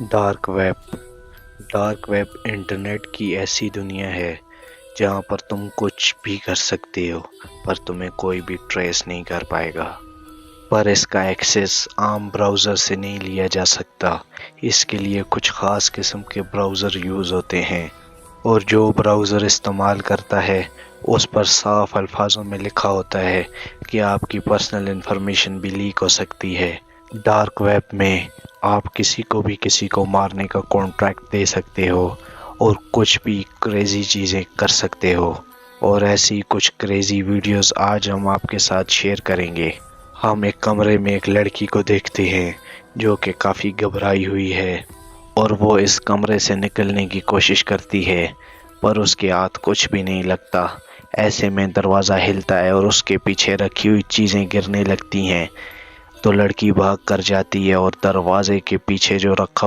Dark web internet کی ایسی دنیا ہے جہاں پر تم کچھ بھی کر سکتے ہو پر تمہیں کوئی بھی ٹریس نہیں کر پائے گا۔ پر اس کا ایکسیس عام براؤزر سے نہیں لیا جا سکتا، اس کے لیے کچھ خاص قسم کے براؤزر یوز ہوتے ہیں، اور جو براؤزر استعمال کرتا ہے اس پر صاف الفاظوں میں لکھا ہوتا ہے کہ آپ کی پرسنل انفارمیشن بھی لیک ہو سکتی ہے۔ ڈارک ویب میں آپ کسی کو مارنے کا کانٹریکٹ دے سکتے ہو اور کچھ بھی کریزی چیزیں کر سکتے ہو، اور ایسی کچھ کریزی ویڈیوز آج ہم آپ کے ساتھ شیئر کریں گے۔ ہم ایک کمرے میں ایک لڑکی کو دیکھتے ہیں جو کہ کافی گھبرائی ہوئی ہے، اور وہ اس کمرے سے نکلنے کی کوشش کرتی ہے پر اس کے ہاتھ کچھ بھی نہیں لگتا۔ ایسے میں دروازہ ہلتا ہے اور اس کے پیچھے رکھی ہوئی چیزیں گرنے لگتی ہیں، تو لڑکی بھاگ کر جاتی ہے اور دروازے کے پیچھے جو رکھا ہوا